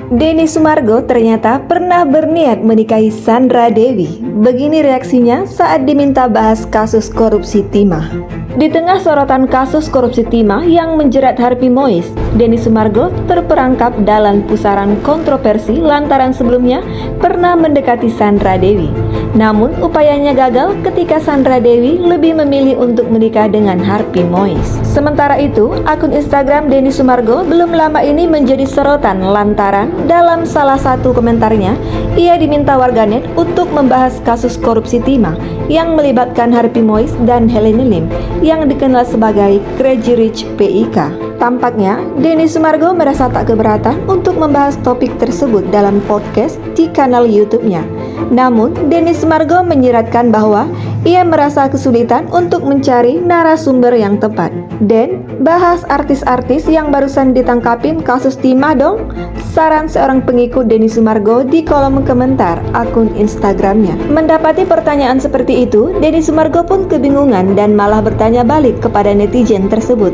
Denny Sumargo ternyata pernah berniat menikahi Sandra Dewi. Begini reaksinya saat diminta bahas kasus korupsi timah. Di tengah sorotan kasus korupsi timah yang menjerat Harvey Mois, Denny Sumargo terperangkap dalam pusaran kontroversi lantaran sebelumnya pernah mendekati Sandra Dewi. Namun upayanya gagal ketika Sandra Dewi lebih memilih untuk menikah dengan Harvey Mois. Sementara itu, akun Instagram Denny Sumargo belum lama ini menjadi sorotan lantaran dalam salah satu komentarnya, ia diminta warganet untuk membahas kasus korupsi timah yang melibatkan Harvey Mois dan Helene Lim yang dikenal sebagai Crazy Rich PIK. Tampaknya, Denny Sumargo merasa tak keberatan untuk membahas topik tersebut dalam podcast di kanal YouTube-nya. Namun, Denny Sumargo menyiratkan bahwa ia merasa kesulitan untuk mencari narasumber yang tepat. Dan bahas artis-artis yang barusan ditangkapin kasus timah dong, saran seorang pengikut Denny Sumargo di kolom komentar akun Instagramnya. Mendapati pertanyaan seperti itu, Denny Sumargo pun kebingungan dan malah bertanya balik kepada netizen tersebut.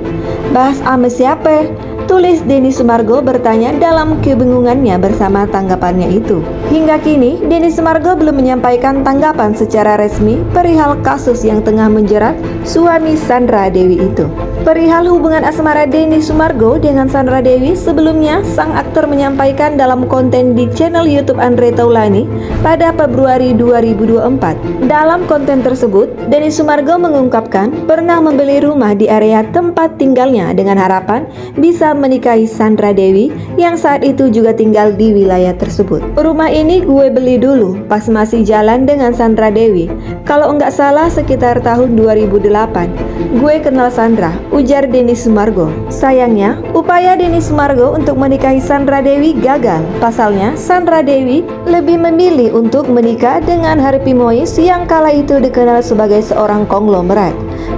Bahas sama siapa? Tulis Denny Sumargo bertanya dalam kebingungannya bersama tanggapannya itu. Hingga kini, Denny Sumargo belum menyampaikan tanggapan secara resmi perihal kasus yang tengah menjerat suami Sandra Dewi itu. Perihal hubungan asmara Denny Sumargo dengan Sandra Dewi, sebelumnya sang aktor menyampaikan dalam konten di channel YouTube Andre Taulani pada Februari 2024. Dalam konten tersebut, Denny Sumargo mengungkapkan pernah membeli rumah di area tempat tinggalnya dengan harapan bisa menikahi Sandra Dewi yang saat itu juga tinggal di wilayah tersebut. Rumah ini gue beli dulu pas masih jalan dengan Sandra Dewi. Kalau enggak salah sekitar tahun 2008. Gue kenal Sandra, ujar Denny Sumargo. Sayangnya, upaya Denny Sumargo untuk menikahi Sandra Dewi gagal. Pasalnya, Sandra Dewi lebih memilih untuk menikah dengan Harvey Mois yang kala itu dikenal sebagai seorang konglomerat.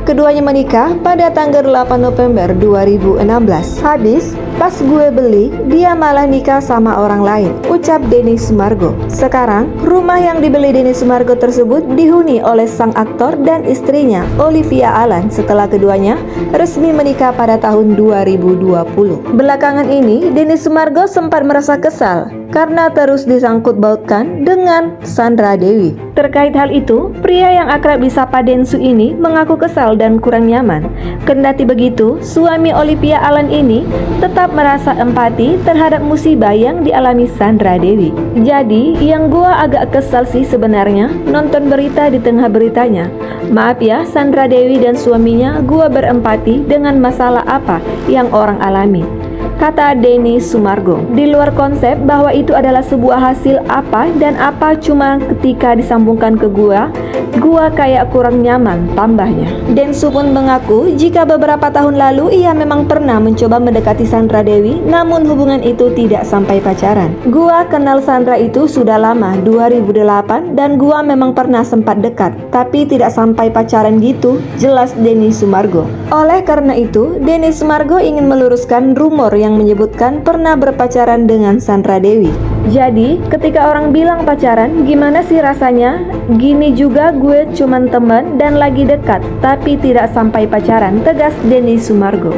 Keduanya menikah pada tanggal 8 November 2016. Habis, pas gue beli, dia malah nikah sama orang lain, ucap Denny Sumargo. Sekarang, rumah yang dibeli Denny Sumargo tersebut dihuni oleh sang aktor dan istrinya, Olivia Allan, setelah keduanya resmi menikah pada tahun 2020. Belakangan ini, Denny Sumargo sempat merasa kesal karena terus disangkut bautkan dengan Sandra Dewi. Terkait hal itu, pria yang akrab disapa Densu ini mengaku kesal dan kurang nyaman. Kendati begitu, suami Olivia Allan ini tetap merasa empati terhadap musibah yang dialami Sandra Dewi. Jadi, yang gua agak kesal sih sebenarnya nonton berita di tengah beritanya. Maaf ya Sandra Dewi dan suaminya, gua berempati dengan masalah apa yang orang alami, kata Denny Sumargo. Di luar konsep bahwa itu adalah sebuah hasil apa dan apa cuma ketika disambungkan ke gua kayak kurang nyaman, tambahnya. Densu pun mengaku jika beberapa tahun lalu ia memang pernah mencoba mendekati Sandra Dewi, namun hubungan itu tidak sampai pacaran. Gua kenal Sandra itu sudah lama, 2008, dan gua memang pernah sempat dekat, tapi tidak sampai pacaran gitu, jelas Denny Sumargo. Oleh karena itu, Denny Sumargo ingin meluruskan rumor yang menyebutkan pernah berpacaran dengan Sandra Dewi. Jadi, ketika orang bilang pacaran, gimana sih rasanya? Gini juga gue cuman teman dan lagi dekat, tapi tidak sampai pacaran, tegas Denny Sumargo.